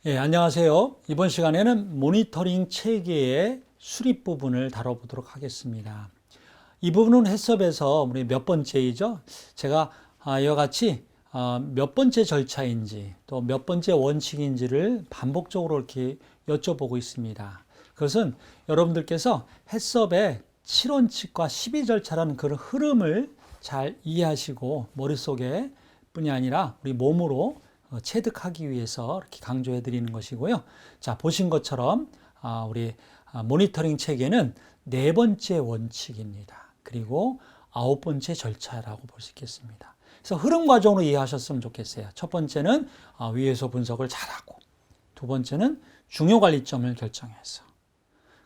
안녕하세요. 이번 시간에는 모니터링 체계의 수립 부분을 다뤄보도록 하겠습니다. 이 부분은 해썹에서 우리 몇 번째이죠? 제가 이와 같이 몇 번째 절차인지 또 몇 번째 원칙인지를 반복적으로 이렇게 여쭤보고 있습니다. 그것은 여러분들께서 해썹의 7원칙과 12절차라는 그런 흐름을 잘 이해하시고 머릿속에 뿐이 아니라 우리 몸으로 체득하기 위해서 이렇게 강조해 드리는 것이고요. 자, 보신 것처럼 우리 모니터링 체계는 네 번째 원칙입니다. 그리고 아홉 번째 절차라고 볼 수 있겠습니다. 그래서 흐름 과정으로 이해하셨으면 좋겠어요. 첫 번째는 위에서 분석을 잘하고, 두 번째는 중요 관리점을 결정해서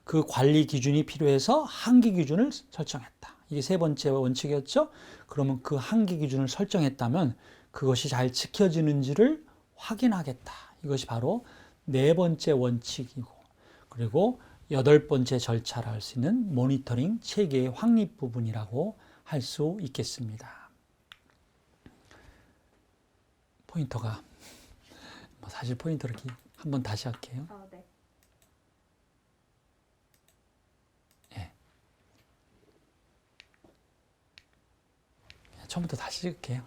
그 관리 기준이 필요해서 한계 기준을 설정했다. 이게 세 번째 원칙이었죠. 그러면 그 한계 기준을 설정했다면 그것이 잘 지켜지는지를 확인하겠다. 이것이 바로 네 번째 원칙이고, 그리고 여덟 번째 절차라 할 수 있는 모니터링 체계의 확립 부분이라고 할 수 있겠습니다. 포인터가 사실 포인터를 한번 다시 할게요. 네. 처음부터 다시 찍을게요.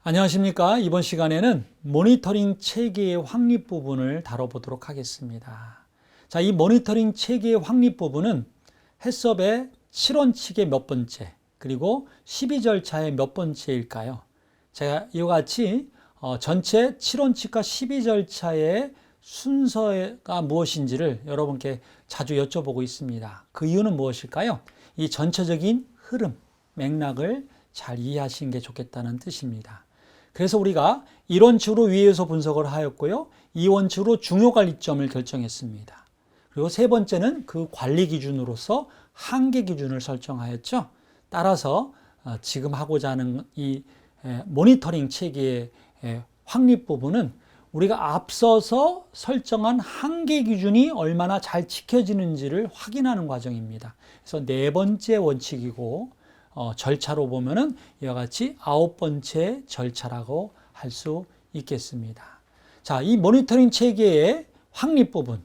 안녕하십니까. 이번 시간에는 모니터링 체계의 확립 부분을 다뤄보도록 하겠습니다. 자, 이 모니터링 체계의 확립 부분은 해썹의 7원칙의 몇 번째, 그리고 12절차의 몇 번째일까요? 제가 이와 같이 전체 7원칙과 12절차의 순서가 무엇인지를 여러분께 자주 여쭤보고 있습니다. 그 이유는 무엇일까요? 이 전체적인 흐름, 맥락을 잘 이해하시는 게 좋겠다는 뜻입니다. 그래서 우리가 1원칙으로 위에서 분석을 하였고요. 2원칙으로 중요 관리점을 결정했습니다. 그리고 세 번째는 그 관리 기준으로서 한계 기준을 설정하였죠. 따라서 지금 하고자 하는 이 모니터링 체계의 확립 부분은 우리가 앞서서 설정한 한계 기준이 얼마나 잘 지켜지는지를 확인하는 과정입니다. 그래서 네 번째 원칙이고, 절차로 보면은 이와 같이 아홉 번째 절차라고 할 수 있겠습니다. 자, 이 모니터링 체계의 확립 부분,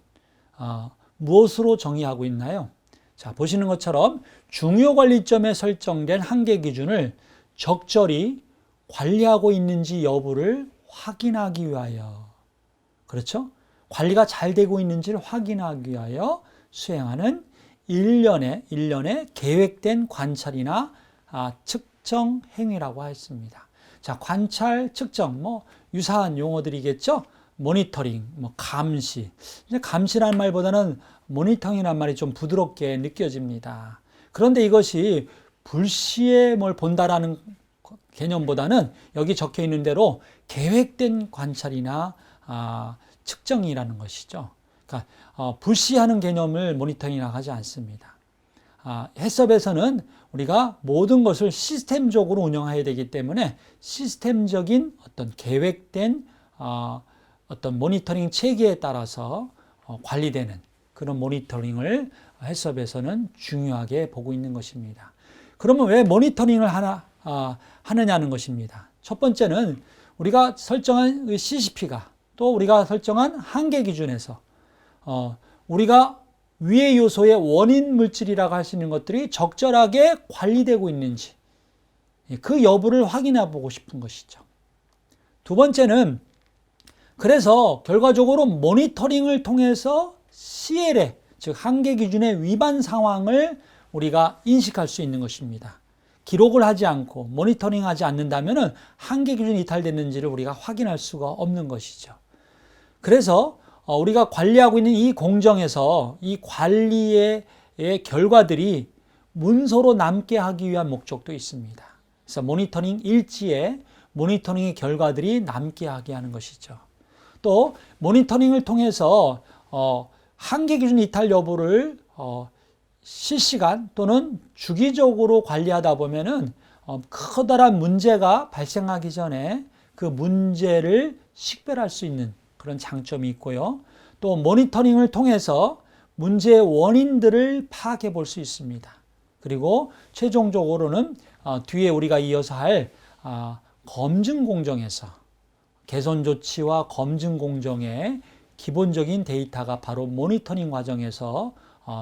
무엇으로 정의하고 있나요? 자, 보시는 것처럼 중요 관리점에 설정된 한계 기준을 적절히 관리하고 있는지 여부를 확인하기 위하여, 그렇죠? 관리가 잘 되고 있는지를 확인하기 위하여 수행하는 일련의 계획된 관찰이나 측정 행위라고 했습니다. 자, 관찰, 측정, 유사한 용어들이겠죠? 모니터링, 감시. 감시라는 말보다는 모니터링이라는 말이 좀 부드럽게 느껴집니다. 그런데 이것이 불시에 뭘 본다라는 개념보다는 여기 적혀 있는 대로 계획된 관찰이나 측정이라는 것이죠. 그러니까 불시하는 개념을 모니터링이라고 하지 않습니다. 해썹에서는 우리가 모든 것을 시스템적으로 운영해야 되기 때문에 시스템적인 어떤 계획된 어떤 모니터링 체계에 따라서 관리되는 그런 모니터링을 해썹에서는 중요하게 보고 있는 것입니다. 그러면 왜 모니터링을 하느냐는 것입니다. 첫 번째는 우리가 설정한 CCP가 또 우리가 설정한 한계 기준에서 우리가 위의 요소의 원인 물질이라고 할 수 있는 것들이 적절하게 관리되고 있는지 그 여부를 확인해 보고 싶은 것이죠. 두 번째는 그래서 결과적으로 모니터링을 통해서 CL의 즉 한계 기준의 위반 상황을 우리가 인식할 수 있는 것입니다. 기록을 하지 않고 모니터링하지 않는다면 한계 기준이 이탈됐는지를 우리가 확인할 수가 없는 것이죠. 그래서 우리가 관리하고 있는 이 공정에서 이 관리의 결과들이 문서로 남게 하기 위한 목적도 있습니다. 그래서 모니터링 일지에 모니터링의 결과들이 남게 하게 하는 것이죠. 또 모니터링을 통해서 한계 기준 이탈 여부를 실시간 또는 주기적으로 관리하다 보면은 커다란 문제가 발생하기 전에 그 문제를 식별할 수 있는 그런 장점이 있고요. 또 모니터링을 통해서 문제의 원인들을 파악해 볼 수 있습니다. 그리고 최종적으로는 뒤에 우리가 이어서 할 검증 공정에서 개선 조치와 검증 공정의 기본적인 데이터가 바로 모니터링 과정에서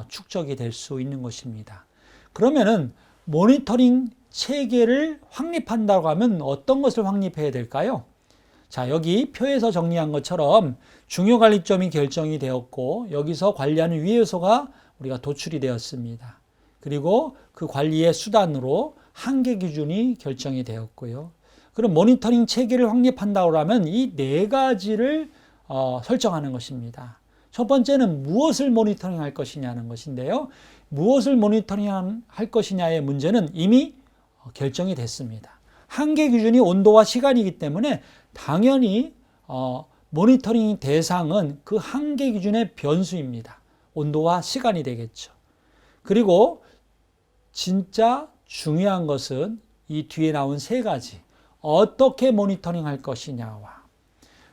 축적이 될 수 있는 것입니다. 그러면은 모니터링 체계를 확립한다고 하면 어떤 것을 확립해야 될까요? 자, 여기 표에서 정리한 것처럼 중요 관리점이 결정이 되었고 여기서 관리하는 위의 요소가 우리가 도출이 되었습니다. 그리고 그 관리의 수단으로 한계 기준이 결정이 되었고요. 그럼 모니터링 체계를 확립한다고 하면 이 네 가지를 설정하는 것입니다. 첫 번째는 무엇을 모니터링 할 것이냐는 것인데요. 무엇을 모니터링 할 것이냐의 문제는 이미 결정이 됐습니다. 한계 기준이 온도와 시간이기 때문에 당연히 모니터링 대상은 그 한계 기준의 변수입니다. 온도와 시간이 되겠죠. 그리고 진짜 중요한 것은 이 뒤에 나온 세 가지. 어떻게 모니터링 할 것이냐와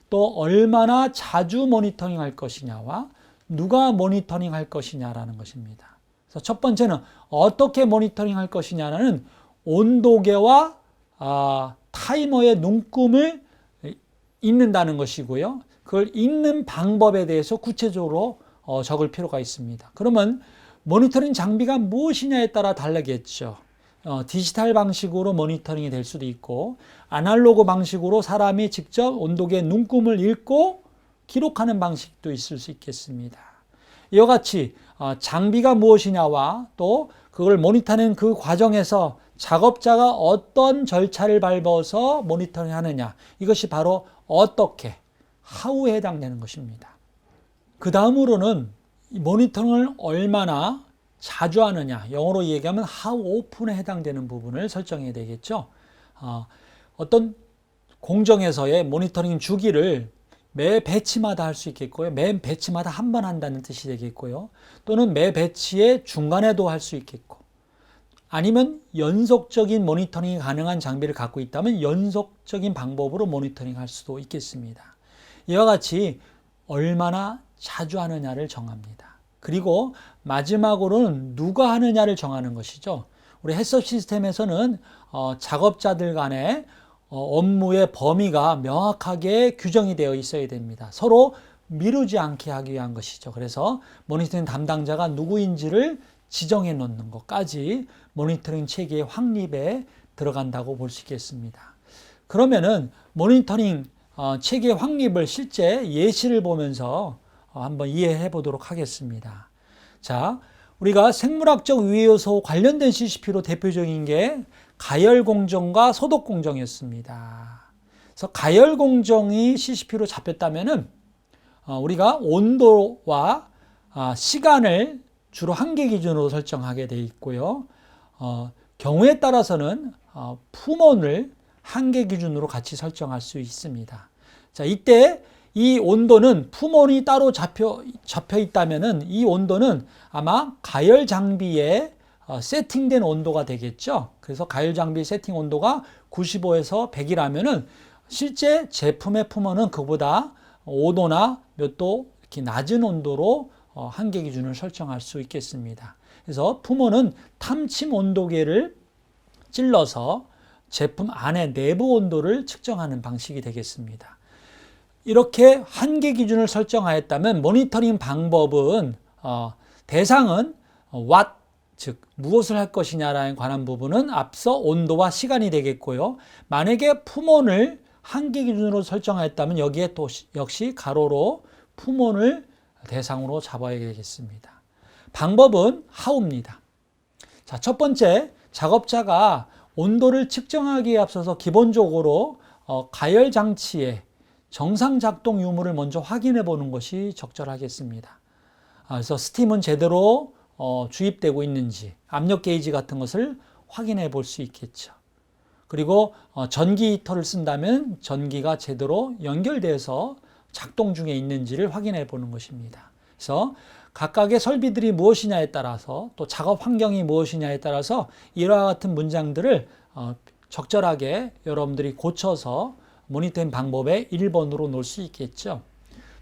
또 얼마나 자주 모니터링 할 것이냐와 누가 모니터링 할 것이냐라는 것입니다. 그래서 첫 번째는 어떻게 모니터링 할 것이냐는 온도계와 타이머의 눈금을 읽는다는 것이고요. 그걸 읽는 방법에 대해서 구체적으로 적을 필요가 있습니다. 그러면 모니터링 장비가 무엇이냐에 따라 다르겠죠. 디지털 방식으로 모니터링이 될 수도 있고 아날로그 방식으로 사람이 직접 온도계 눈금을 읽고 기록하는 방식도 있을 수 있겠습니다. 이와 같이 장비가 무엇이냐와 또 그걸 모니터링 그 과정에서 작업자가 어떤 절차를 밟아서 모니터링 하느냐, 이것이 바로 어떻게, how에 해당되는 것입니다. 그 다음으로는 모니터링을 얼마나 자주 하느냐, 영어로 얘기하면 how often에 해당되는 부분을 설정해야 되겠죠. 어떤 공정에서의 모니터링 주기를 매 배치마다 할 수 있겠고요. 매 배치마다 한 번 한다는 뜻이 되겠고요. 또는 매 배치의 중간에도 할 수 있겠고, 아니면 연속적인 모니터링이 가능한 장비를 갖고 있다면 연속적인 방법으로 모니터링 할 수도 있겠습니다. 이와 같이 얼마나 자주 하느냐를 정합니다. 그리고 마지막으로는 누가 하느냐를 정하는 것이죠. 우리 해썹 시스템에서는 작업자들 간의 업무의 범위가 명확하게 규정이 되어 있어야 됩니다. 서로 미루지 않게 하기 위한 것이죠. 그래서 모니터링 담당자가 누구인지를 지정해 놓는 것까지 모니터링 체계의 확립에 들어간다고 볼 수 있겠습니다. 그러면은 모니터링 체계 확립을 실제 예시를 보면서 한번 이해해 보도록 하겠습니다. 자, 우리가 생물학적 위해 요소 관련된 CCP로 대표적인 게 가열 공정과 소독 공정이었습니다. 그래서 가열 공정이 CCP로 잡혔다면은 우리가 온도와 시간을 주로 한계 기준으로 설정하게 되어 있고요. 경우에 따라서는 품온을 한계 기준으로 같이 설정할 수 있습니다. 자, 이때 이 온도는 품온이 따로 잡혀 있다면은 이 온도는 아마 가열 장비에 세팅된 온도가 되겠죠. 그래서 가열 장비 세팅 온도가 95에서 100이라면은 실제 제품의 품온은 그보다 5도나 몇 도 이렇게 낮은 온도로 한계 기준을 설정할 수 있겠습니다. 그래서 품온은 탐침 온도계를 찔러서 제품 안의 내부 온도를 측정하는 방식이 되겠습니다. 이렇게 한계 기준을 설정하였다면 모니터링 방법은 대상은 what, 즉 무엇을 할 것이냐에 관한 부분은 앞서 온도와 시간이 되겠고요. 만약에 품온을 한계 기준으로 설정하였다면 여기에 또 역시 가로로 품온을 대상으로 잡아야 되겠습니다. 방법은 how입니다. 자, 첫 번째, 작업자가 온도를 측정하기에 앞서서 기본적으로 가열 장치의 정상 작동 유무를 먼저 확인해 보는 것이 적절하겠습니다. 그래서 스팀은 제대로 주입되고 있는지, 압력 게이지 같은 것을 확인해 볼 수 있겠죠. 그리고 전기 히터를 쓴다면 전기가 제대로 연결돼서 작동 중에 있는지를 확인해 보는 것입니다. 그래서 각각의 설비들이 무엇이냐에 따라서 또 작업 환경이 무엇이냐에 따라서 이와 같은 문장들을 적절하게 여러분들이 고쳐서 모니터링 방법의 1번으로 놓을 수 있겠죠.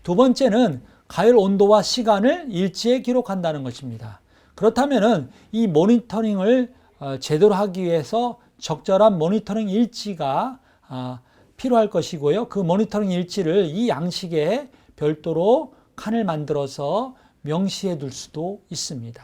두 번째는 가열 온도와 시간을 일지에 기록한다는 것입니다. 그렇다면 이 모니터링을 제대로 하기 위해서 적절한 모니터링 일지가 필요할 것이고요. 그 모니터링 일지를 이 양식에 별도로 칸을 만들어서 명시해 둘 수도 있습니다.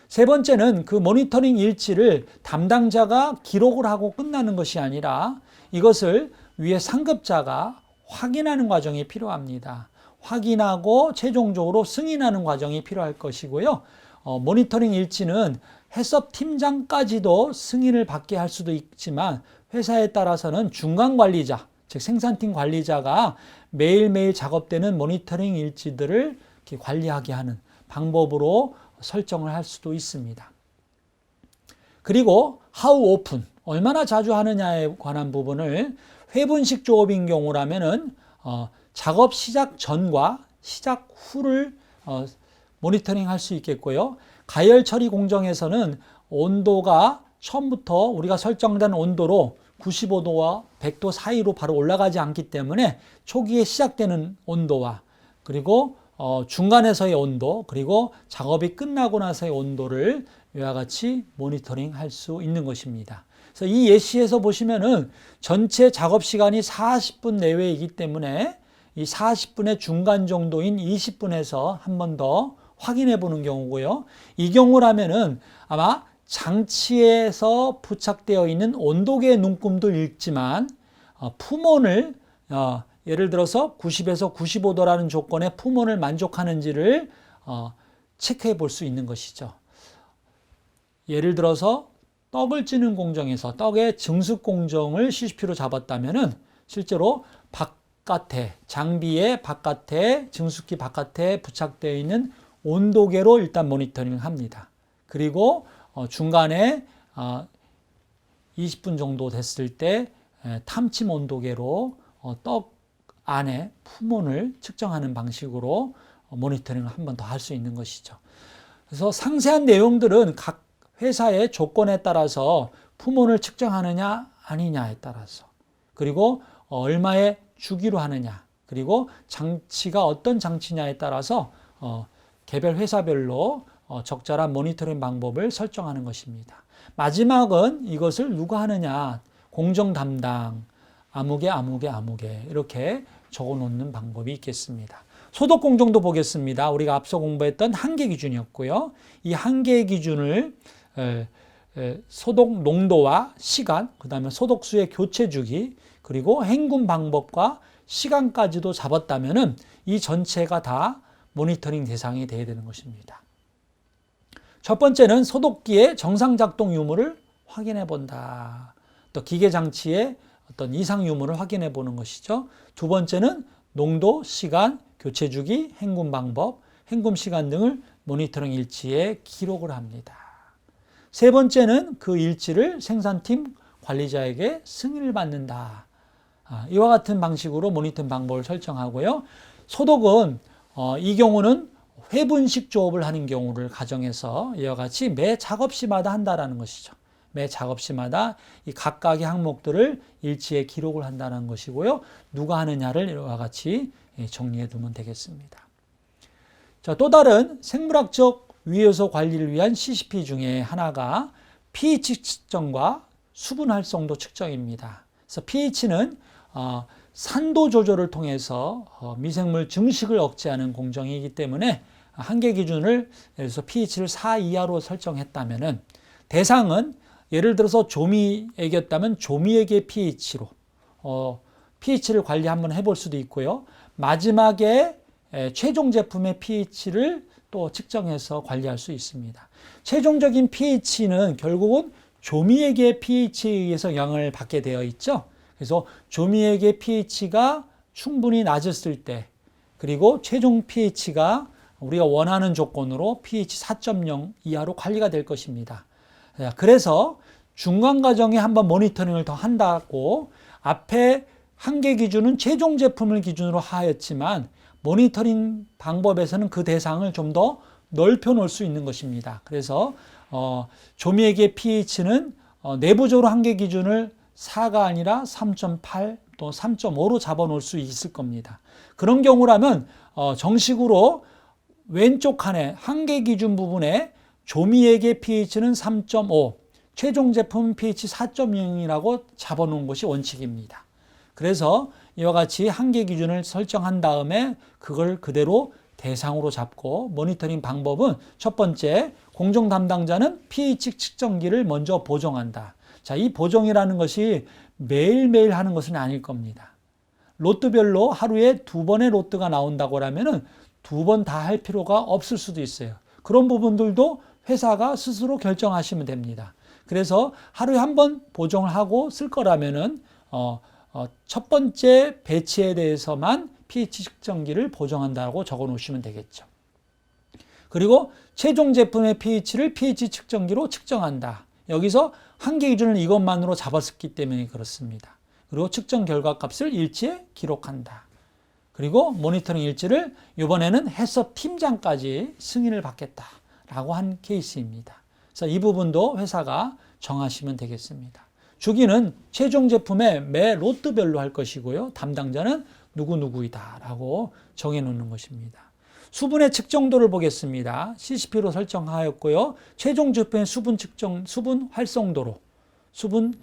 세 번째는 그 모니터링 일지를 담당자가 기록을 하고 끝나는 것이 아니라 이것을 위에 상급자가 확인하는 과정이 필요합니다. 확인하고 최종적으로 승인하는 과정이 필요할 것이고요. 모니터링 일지는 해썹 팀장까지도 승인을 받게 할 수도 있지만 회사에 따라서는 중간 관리자, 즉 생산팀 관리자가 매일매일 작업되는 모니터링 일지들을 이렇게 관리하게 하는 방법으로 설정을 할 수도 있습니다. 그리고 how often, 얼마나 자주 하느냐에 관한 부분을 회분식 조업인 경우라면은 작업 시작 전과 시작 후를 모니터링 할 수 있겠고요. 가열 처리 공정에서는 온도가 처음부터 우리가 설정된 온도로 95도와 100도 사이로 바로 올라가지 않기 때문에 초기에 시작되는 온도와 그리고 중간에서의 온도 그리고 작업이 끝나고 나서의 온도를 이와 같이 모니터링 할 수 있는 것입니다. 그래서 이 예시에서 보시면은 전체 작업 시간이 40분 내외이기 때문에 이 40분의 중간 정도인 20분에서 한 번 더 확인해 보는 경우고요. 이 경우라면은 아마 장치에서 부착되어 있는 온도계 눈금도 읽지만 품온을 예를 들어서 90에서 95도라는 조건의 품온을 만족하는지를 체크해 볼 수 있는 것이죠. 예를 들어서 떡을 찌는 공정에서 떡의 증숙 공정을 CCP로 잡았다면은 실제로 바깥에 장비의 바깥에 증숙기 바깥에 부착되어 있는 온도계로 일단 모니터링을 합니다. 그리고 중간에 20분 정도 됐을 때 탐침 온도계로 떡 안에 품온을 측정하는 방식으로 모니터링을 한 번 더 할 수 있는 것이죠. 그래서 상세한 내용들은 각 회사의 조건에 따라서 품온을 측정하느냐 아니냐에 따라서 그리고 얼마의 주기로 하느냐 그리고 장치가 어떤 장치냐에 따라서 개별 회사별로 적절한 모니터링 방법을 설정하는 것입니다. 마지막은 이것을 누가 하느냐 공정 담당 아무개 이렇게 적어 놓는 방법이 있겠습니다. 소독 공정도 보겠습니다. 우리가 앞서 공부했던 한계 기준이었고요. 이 한계 기준을 소독 농도와 시간, 그 다음에 소독수의 교체 주기, 그리고 헹군 방법과 시간까지도 잡았다면은 이 전체가 다 모니터링 대상이 되어야 되는 것입니다. 첫 번째는 소독기의 정상 작동 유무를 확인해 본다. 또 기계 장치의 어떤 이상 유무를 확인해 보는 것이죠. 두 번째는 농도, 시간, 교체 주기, 헹군 방법, 헹굼 시간 등을 모니터링 일지에 기록을 합니다. 세 번째는 그 일지를 생산팀 관리자에게 승인을 받는다. 이와 같은 방식으로 모니터링 방법을 설정하고요. 소독은 이 경우는 회분식 조업을 하는 경우를 가정해서 이와 같이 매 작업시마다 한다는 것이죠. 매 작업시마다 이 각각의 항목들을 일지에 기록을 한다는 것이고요. 누가 하느냐를 이와 같이 정리해 두면 되겠습니다. 자, 또 다른 생물학적 위해서 관리를 위한 CCP 중에 하나가 pH 측정과 수분 활성도 측정입니다. 그래서 pH는 산도 조절을 통해서 미생물 증식을 억제하는 공정이기 때문에 한계 기준을 예를 들어서 pH를 4 이하로 설정했다면은 대상은 예를 들어서 조미액이었다면 조미액의 pH로 pH를 관리 한번 해볼 수도 있고요. 마지막에 최종 제품의 pH를 또 측정해서 관리할 수 있습니다. 최종적인 pH는 결국은 조미액의 pH에 의해서 영향을 받게 되어 있죠. 그래서 조미액의 pH가 충분히 낮았을 때 그리고 최종 pH가 우리가 원하는 조건으로 pH 4.0 이하로 관리가 될 것입니다. 그래서 중간 과정에 한번 모니터링을 더 한다고 앞에 한계 기준은 최종 제품을 기준으로 하였지만 모니터링 방법에서는 그 대상을 좀 더 넓혀 놓을 수 있는 것입니다. 그래서 조미액의 pH는 내부적으로 한계 기준을 4가 아니라 3.8 또 3.5로 잡아 놓을 수 있을 겁니다. 그런 경우라면 정식으로 왼쪽 칸에 한계 기준 부분에 조미액의 pH는 3.5, 최종 제품 pH 4.0이라고 잡아 놓은 것이 원칙입니다. 그래서 이와 같이 한계 기준을 설정한 다음에 그걸 그대로 대상으로 잡고 모니터링 방법은 첫 번째, 공정 담당자는 pH 측정기를 먼저 보정한다. 자, 이 보정이라는 것이 매일매일 하는 것은 아닐 겁니다. 로트별로 하루에 2번의 로트가 나온다고 하면은 2번 다 할 필요가 없을 수도 있어요. 그런 부분들도 회사가 스스로 결정하시면 됩니다. 그래서 하루에 한 번 보정을 하고 쓸 거라면은 첫 번째 배치에 대해서만 pH 측정기를 보정한다고 적어 놓으시면 되겠죠. 그리고 최종 제품의 pH를 pH 측정기로 측정한다. 여기서 한계 기준을 이것만으로 잡았기 때문에 그렇습니다. 그리고 측정 결과 값을 일지에 기록한다. 그리고 모니터링 일지를 이번에는 해썹 팀장까지 승인을 받겠다라고 한 케이스입니다. 그래서 이 부분도 회사가 정하시면 되겠습니다. 주기는 최종 제품의 매 로트별로 할 것이고요. 담당자는 누구누구이다라고 정해놓는 것입니다. 수분의 측정도를 보겠습니다. CCP로 설정하였고요. 최종 제품의 수분 측정, 수분 활성도로, 수분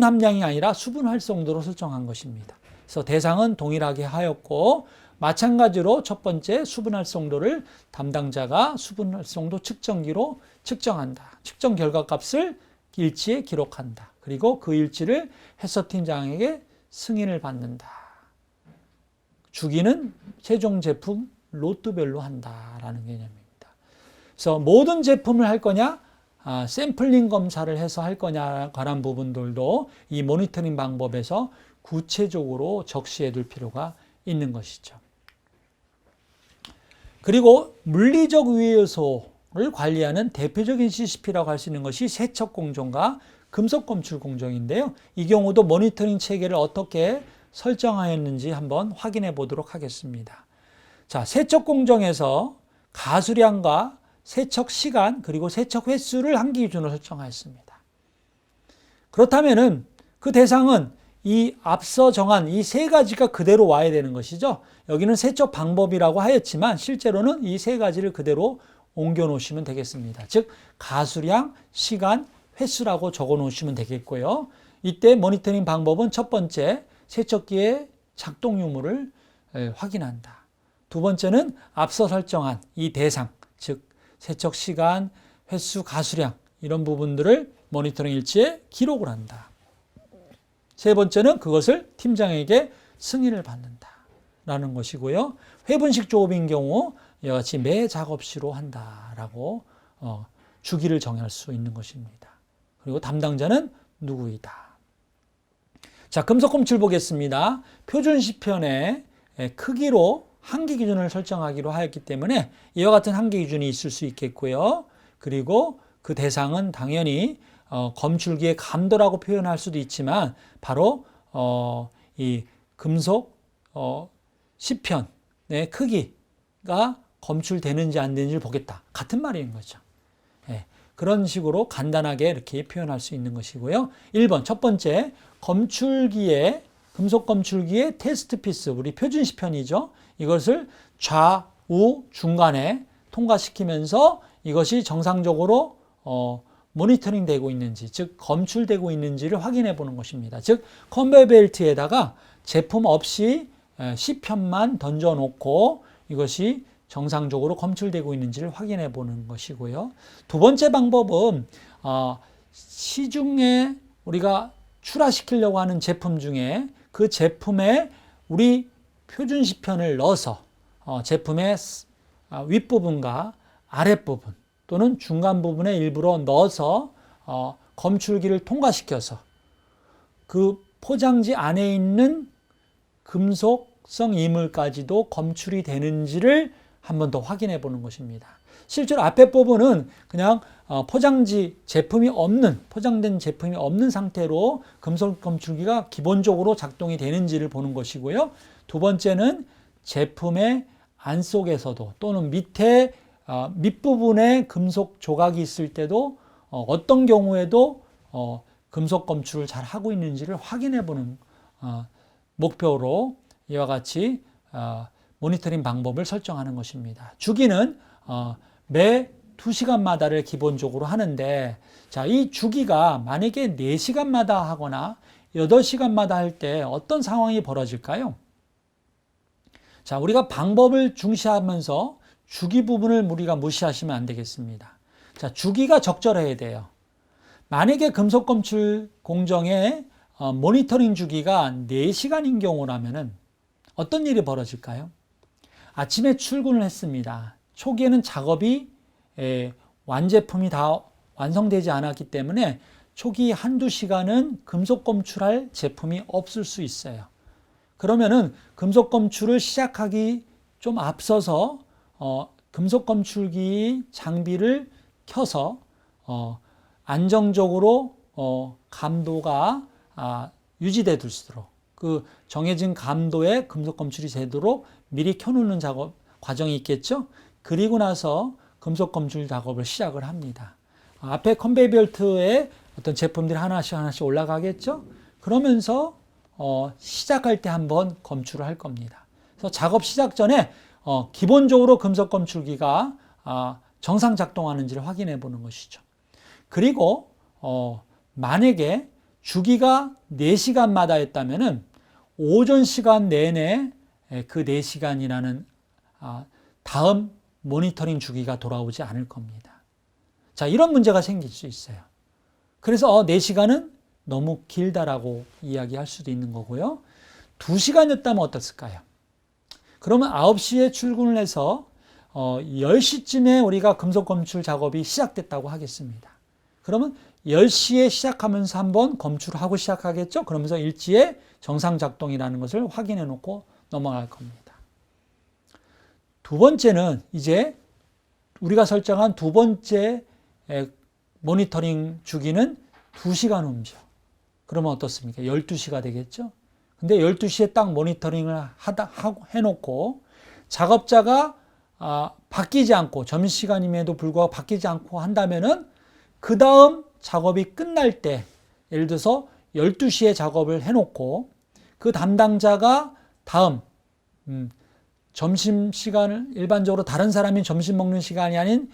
함량이 아니라 수분 활성도로 설정한 것입니다. 그래서 대상은 동일하게 하였고, 마찬가지로 첫 번째 수분 활성도를 담당자가 수분 활성도 측정기로 측정한다. 측정 결과 값을 일지에 기록한다. 그리고 그 일지를 해서팀장에게 승인을 받는다. 주기는 최종 제품 로트별로 한다라는 개념입니다. 그래서 모든 제품을 할 거냐, 샘플링 검사를 해서 할 거냐에 관한 부분들도 이 모니터링 방법에서 구체적으로 적시해 둘 필요가 있는 것이죠. 그리고 물리적 위해요소를 관리하는 대표적인 CCP라고 할 수 있는 것이 세척 공정과 금속 검출 공정인데요. 이 경우도 모니터링 체계를 어떻게 설정하였는지 한번 확인해 보도록 하겠습니다. 자, 세척 공정에서 가수량과 세척 시간 그리고 세척 횟수를 한계 기준으로 설정하였습니다. 그렇다면은 그 대상은 이 앞서 정한 이 세 가지가 그대로 와야 되는 것이죠. 여기는 세척 방법이라고 하였지만 실제로는 이 세 가지를 그대로 옮겨 놓으시면 되겠습니다. 즉 가수량, 시간, 횟수라고 적어 놓으시면 되겠고요. 이때 모니터링 방법은 첫 번째, 세척기의 작동 유무를 확인한다. 두 번째는 앞서 설정한 이 대상, 즉 세척 시간, 횟수, 가수량 이런 부분들을 모니터링 일지에 기록을 한다. 세 번째는 그것을 팀장에게 승인을 받는다라는 것이고요. 회분식 조업인 경우 이와 같이 매 작업시로 한다라고 주기를 정할 수 있는 것입니다. 그리고 담당자는 누구이다. 자, 금속 검출 보겠습니다. 표준 시편의 크기로 한계 기준을 설정하기로 하였기 때문에 이와 같은 한계 기준이 있을 수 있겠고요. 그리고 그 대상은 당연히 검출기의 감도라고 표현할 수도 있지만 바로 이 금속 시편의 크기가 검출되는지 안 되는지를 보겠다. 같은 말인 거죠. 그런 식으로 간단하게 이렇게 표현할 수 있는 것이고요. 1번 첫 번째 검출기의 금속 검출기의 테스트 피스 우리 표준 시편이죠. 이것을 좌우 중간에 통과시키면서 이것이 정상적으로 모니터링 되고 있는지 즉 검출되고 있는지를 확인해 보는 것입니다. 즉 컨베이어 벨트에다가 제품 없이 시편만 던져 놓고 이것이 정상적으로 검출되고 있는지를 확인해 보는 것이고요. 두 번째 방법은 시중에 우리가 출하시키려고 하는 제품 중에 그 제품에 우리 표준 시편을 넣어서 제품의 윗부분과 아랫부분 또는 중간 부분에 일부러 넣어서 검출기를 통과시켜서 그 포장지 안에 있는 금속성 이물까지도 검출이 되는지를 한 번 더 확인해 보는 것입니다. 실제로 앞에 부분은 그냥 포장된 제품이 없는 상태로 금속 검출기가 기본적으로 작동이 되는지를 보는 것이고요. 두 번째는 제품의 안속에서도 또는 밑부분에 금속 조각이 있을 때도 어떤 경우에도 금속 검출을 잘 하고 있는지를 확인해 보는 목표로 이와 같이 모니터링 방법을 설정하는 것입니다. 주기는 매 2시간마다를 기본적으로 하는데 자, 이 주기가 만약에 4시간마다 하거나 8시간마다 할 때 어떤 상황이 벌어질까요? 자, 우리가 방법을 중시하면서 주기 부분을 우리가 무시하시면 안 되겠습니다. 자, 주기가 적절해야 돼요. 만약에 금속 검출 공정의 모니터링 주기가 4시간인 경우라면은 어떤 일이 벌어질까요? 아침에 출근을 했습니다. 초기에는 작업이 완제품이 다 완성되지 않았기 때문에 초기 한두 시간은 금속 검출할 제품이 없을 수 있어요. 그러면은 금속 검출을 시작하기 좀 앞서서 금속 검출기 장비를 켜서 안정적으로 감도가 유지되도록 그 정해진 감도의 금속 검출이 되도록 미리 켜놓는 작업 과정이 있겠죠. 그리고 나서 금속 검출 작업을 시작을 합니다. 앞에 컨베이 벨트에 어떤 제품들이 하나씩 올라가겠죠. 그러면서 시작할 때 한번 검출을 할 겁니다. 그래서 작업 시작 전에 기본적으로 금속 검출기가 정상 작동하는지를 확인해 보는 것이죠. 그리고 만약에 주기가 4시간마다 했다면은 오전 시간 내내 그 4시간이라는 다음 모니터링 주기가 돌아오지 않을 겁니다. 자, 이런 문제가 생길 수 있어요. 그래서 4시간은 너무 길다라고 이야기할 수도 있는 거고요. 2시간이었다면 어땠을까요? 그러면 9시에 출근을 해서 10시쯤에 우리가 금속 검출 작업이 시작됐다고 하겠습니다. 그러면 10시에 시작하면서 한번 검출을 하고 시작하겠죠? 그러면서 일지에 정상 작동이라는 것을 확인해 놓고 넘어갈 겁니다. 두 번째는 이제 우리가 설정한 두 번째 모니터링 주기는 2시간 후죠. 그러면 어떻습니까? 12시가 되겠죠? 근데 12시에 딱 모니터링을 해놓고 작업자가 바뀌지 않고 점심시간임에도 불구하고 바뀌지 않고 한다면은 그 다음 작업이 끝날 때 예를 들어서 12시에 작업을 해놓고 그 담당자가 다음 점심시간을 일반적으로 다른 사람이 점심 먹는 시간이 아닌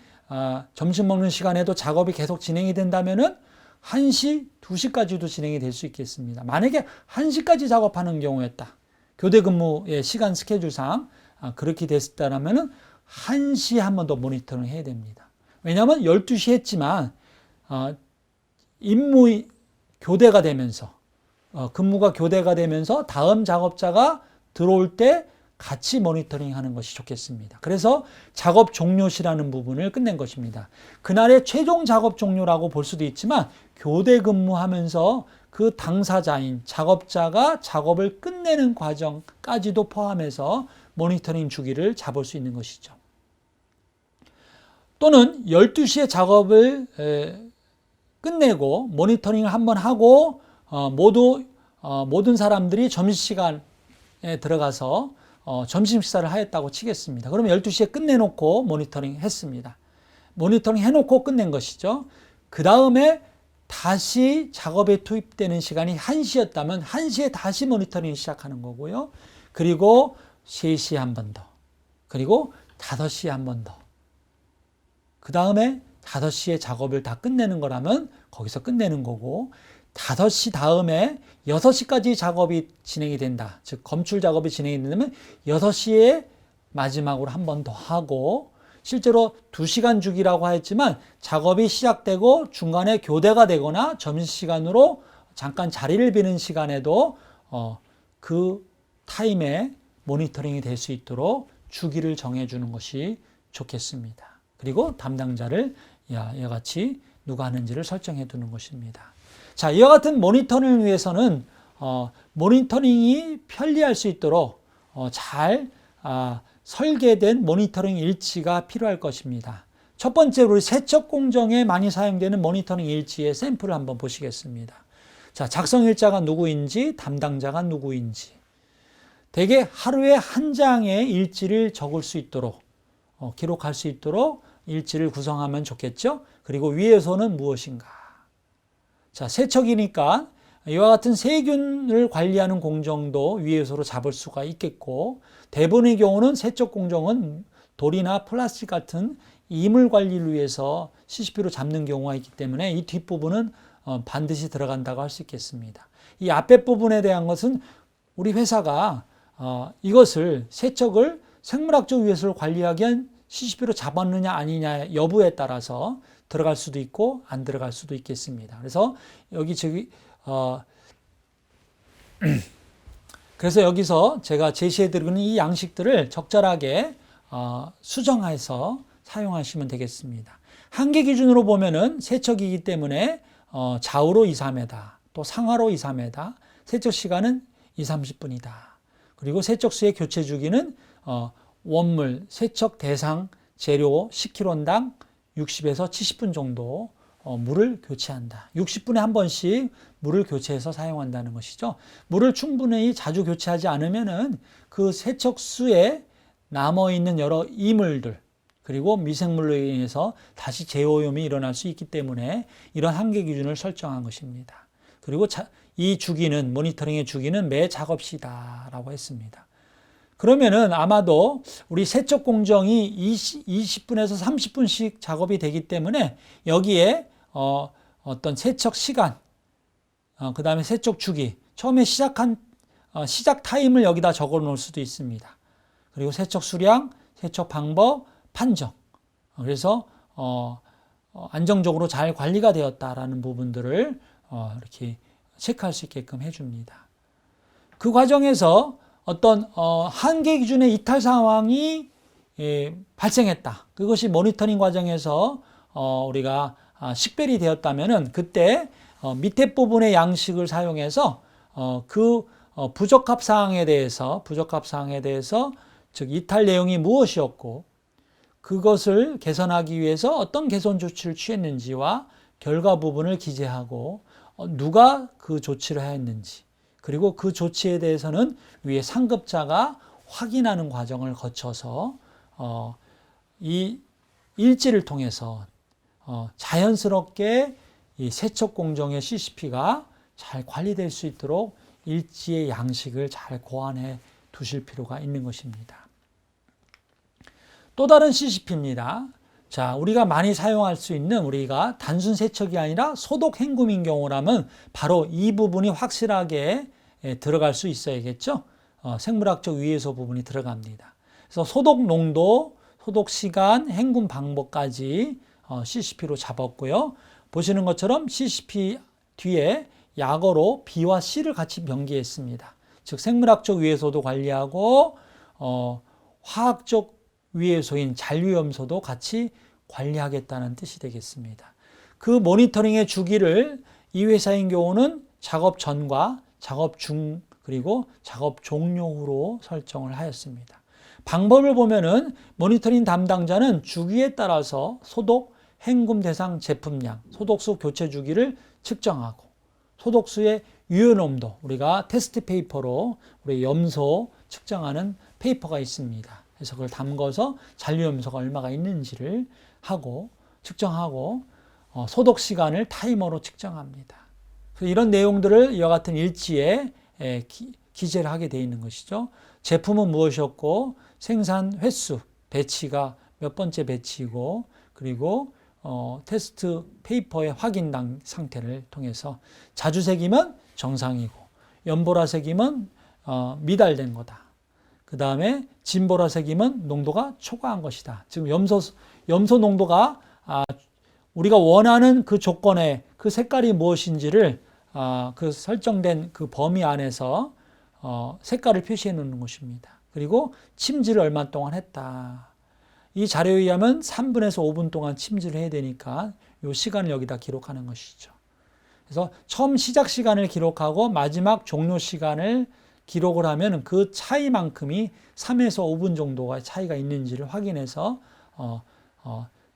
점심 먹는 시간에도 작업이 계속 진행이 된다면은 1시, 2시까지도 진행이 될 수 있겠습니다. 만약에 1시까지 작업하는 경우였다. 교대 근무의 시간 스케줄상 그렇게 됐다라면은 1시에 한 번 더 모니터링 해야 됩니다. 왜냐하면 12시 했지만 임무 교대가 되면서 근무가 교대가 되면서 다음 작업자가 들어올 때 같이 모니터링 하는 것이 좋겠습니다. 그래서 작업 종료시라는 부분을 끝낸 것입니다. 그날의 최종 작업 종료라고 볼 수도 있지만 교대 근무하면서 그 당사자인 작업자가 작업을 끝내는 과정까지도 포함해서 모니터링 주기를 잡을 수 있는 것이죠. 또는 12시에 작업을 끝내고 모니터링을 한번 하고 모든 사람들이 점심시간에 들어가서 점심 식사를 하였다고 치겠습니다. 그러면 12시에 끝내놓고 모니터링 했습니다. 모니터링 해놓고 끝낸 것이죠. 그 다음에 다시 작업에 투입되는 시간이 1시였다면 1시에 다시 모니터링 시작하는 거고요. 그리고 3시에 한 번 더. 그리고 5시에 한 번 더. 그 다음에 5시에 작업을 다 끝내는 거라면 거기서 끝내는 거고 5시 다음에 6시까지 작업이 진행이 된다. 즉 검출 작업이 진행이 된다면 6시에 마지막으로 한 번 더 하고 실제로 2시간 주기라고 했지만 작업이 시작되고 중간에 교대가 되거나 점심시간으로 잠깐 자리를 비는 시간에도 그 타임에 모니터링이 될 수 있도록 주기를 정해주는 것이 좋겠습니다. 그리고 담당자를 이와 같이 누가 하는지를 설정해 두는 것입니다. 자, 이와 같은 모니터링을 위해서는 모니터링이 편리할 수 있도록 잘 설계된 모니터링 일지가 필요할 것입니다. 첫 번째로 우리 세척 공정에 많이 사용되는 모니터링 일지의 샘플을 한번 보시겠습니다. 자, 작성 일자가 누구인지, 담당자가 누구인지. 대개 하루에 한 장의 일지를 적을 수 있도록, 기록할 수 있도록 일지를 구성하면 좋겠죠? 그리고 위에서는 무엇인가? 자, 세척이니까 이와 같은 세균을 관리하는 공정도 위에서로 잡을 수가 있겠고, 대부분의 경우는 세척 공정은 돌이나 플라스틱 같은 이물 관리를 위해서 CCP로 잡는 경우가 있기 때문에 이 뒷부분은 반드시 들어간다고 할 수 있겠습니다. 이 앞에 부분에 대한 것은 우리 회사가 이것을 세척을 생물학적 위해서를 관리하기 위한 CCP로 잡았느냐 아니냐 여부에 따라서 들어갈 수도 있고 안 들어갈 수도 있겠습니다. 그래서 그래서 여기서 제가 제시해드리는 이 양식들을 적절하게 수정해서 사용하시면 되겠습니다. 한계 기준으로 보면은 세척이기 때문에 좌우로 2, 3m, 또 상하로 2, 3m, 세척 시간은 2, 30분이다. 그리고 세척수의 교체 주기는 원물, 세척 대상 재료 10kg당 60에서 70분 정도 물을 교체한다. 60분에 한 번씩 물을 교체해서 사용한다는 것이죠. 물을 충분히 자주 교체하지 않으면은 그 세척수에 남아있는 여러 이물들 그리고 미생물로 인해서 다시 재오염이 일어날 수 있기 때문에 이런 한계 기준을 설정한 것입니다. 그리고 이 주기는 모니터링의 주기는 매 작업시다라고 했습니다. 그러면은 아마도 우리 세척 공정이 20분에서 30분씩 작업이 되기 때문에 여기에 어떤 세척 시간, 그 다음에 세척 주기, 처음에 시작 타임을 여기다 적어 놓을 수도 있습니다. 그리고 세척 수량, 세척 방법, 판정. 그래서 안정적으로 잘 관리가 되었다라는 부분들을 이렇게 체크할 수 있게끔 해줍니다. 그 과정에서 어떤 한계 기준의 이탈 상황이 발생했다. 그것이 모니터링 과정에서 우리가 식별이 되었다면은 그때 밑에 부분의 양식을 사용해서 그 부적합 사항에 대해서 즉 이탈 내용이 무엇이었고 그것을 개선하기 위해서 어떤 개선 조치를 취했는지와 결과 부분을 기재하고 누가 그 조치를 하였는지 그리고 그 조치에 대해서는 위에 상급자가 확인하는 과정을 거쳐서 이 일지를 통해서 자연스럽게 이 세척 공정의 CCP가 잘 관리될 수 있도록 일지의 양식을 잘 고안해 두실 필요가 있는 것입니다. 또 다른 CCP입니다. 자, 우리가 많이 사용할 수 있는 우리가 단순 세척이 아니라 소독 헹굼인 경우라면 바로 이 부분이 확실하게 들어갈 수 있어야겠죠. 생물학적 위해서 부분이 들어갑니다. 그래서 소독 농도, 소독 시간, 헹굼 방법까지 CCP로 잡았고요. 보시는 것처럼 CCP 뒤에 약어로 B와 C를 같이 병기했습니다. 즉 생물학적 위해서도 관리하고 화학적 위해소인 잔류염소도 같이 관리하겠다는 뜻이 되겠습니다. 그 모니터링의 주기를 이 회사인 경우는 작업 전과 작업 중 그리고 작업 종료 후로 설정을 하였습니다. 방법을 보면은 모니터링 담당자는 주기에 따라서 소독, 헹굼 대상 제품량, 소독수 교체 주기를 측정하고 소독수의 유효농도, 우리가 테스트 페이퍼로 우리 염소 측정하는 페이퍼가 있습니다. 그래서 그걸 담궈서 잔류염소가 얼마가 있는지를 하고 측정하고 소독 시간을 타이머로 측정합니다. 그래서 이런 내용들을 이와 같은 일지에 기재를 하게 되어 있는 것이죠. 제품은 무엇이었고 생산 횟수, 배치가 몇 번째 배치이고 그리고 테스트 페이퍼의 확인 상태를 통해서 자주색이면 정상이고 연보라색이면 미달된 거다. 그 다음에 진보라색이면 농도가 초과한 것이다. 지금 염소 농도가 우리가 원하는 그 조건의 그 색깔이 무엇인지를 그 설정된 그 범위 안에서 색깔을 표시해 놓는 것입니다. 그리고 침질을 얼마 동안 했다. 이 자료에 의하면 3분에서 5분 동안 침질을 해야 되니까 이 시간을 여기다 기록하는 것이죠. 그래서 처음 시작 시간을 기록하고 마지막 종료 시간을 기록을 하면 그 차이만큼이 3에서 5분 정도가 차이가 있는지를 확인해서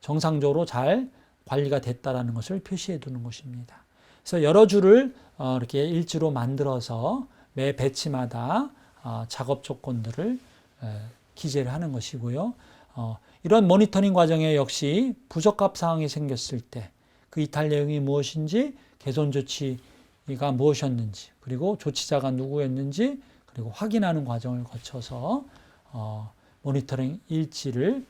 정상적으로 잘 관리가 됐다라는 것을 표시해 두는 것입니다. 그래서 여러 줄을 이렇게 일지로 만들어서 매 배치마다 작업 조건들을 기재를 하는 것이고요. 이런 모니터링 과정에 역시 부적합 사항이 생겼을 때 그 이탈 내용이 무엇인지 개선 조치가 무엇이었는지 그리고 조치자가 누구였는지 그리고 확인하는 과정을 거쳐서 모니터링 일지를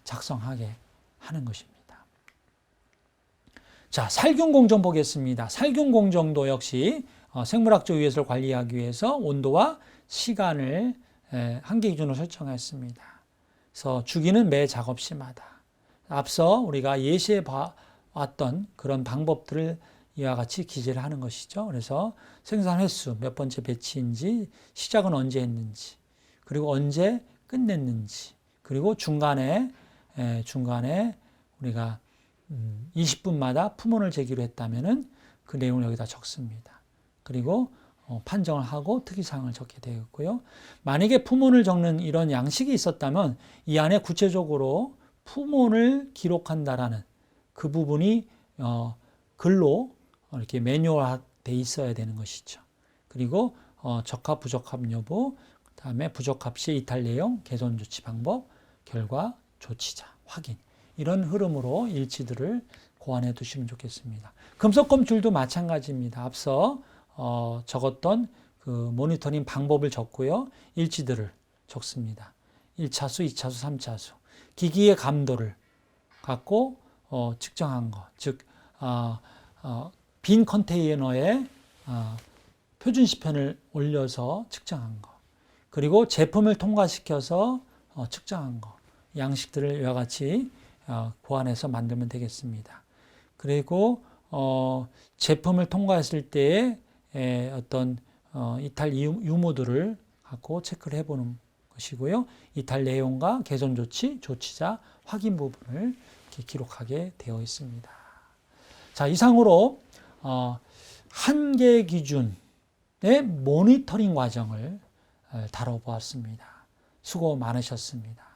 작성하게 하는 것입니다. 자, 살균 공정 보겠습니다. 살균 공정도 역시 생물학적 유해를 관리하기 위해서 온도와 시간을 한계 기준으로 설정했습니다. 그래서 주기는 매 작업 시마다. 앞서 우리가 예시해 봤던 그런 방법들을 이와 같이 기재를 하는 것이죠. 그래서 생산 횟수, 몇 번째 배치인지, 시작은 언제 했는지, 그리고 언제 끝냈는지, 그리고 중간에 우리가 20분마다 품원을 제기로 했다면은 그 내용을 여기다 적습니다. 그리고 판정을 하고 특이사항을 적게 되어 있고요. 만약에 품원을 적는 이런 양식이 있었다면 이 안에 구체적으로 품원을 기록한다라는 그 부분이 글로 이렇게 매뉴얼화되어 있어야 되는 것이죠. 그리고 적합, 부적합 여부, 그다음에 부적합 시 이탈 내용, 개선 조치 방법, 결과, 조치자, 확인. 이런 흐름으로 일지들을 고안해 두시면 좋겠습니다. 금속검줄도 마찬가지입니다. 앞서 적었던 그 모니터링 방법을 적고요. 일지들을 적습니다. 1차수, 2차수, 3차수. 기기의 감도를 갖고 측정한 것. 즉, 빈 컨테이너에 표준 시편을 올려서 측정한 것. 그리고 제품을 통과시켜서 측정한 것. 양식들을 이와 같이 고안해서 만들면 되겠습니다. 그리고 제품을 통과했을 때의 어떤 이탈 유무들을 갖고 체크를 해보는 것이고요. 이탈 내용과 개선 조치, 조치자, 확인 부분을 이렇게 기록하게 되어 있습니다. 자, 이상으로 한계 기준의 모니터링 과정을 다뤄보았습니다. 수고 많으셨습니다.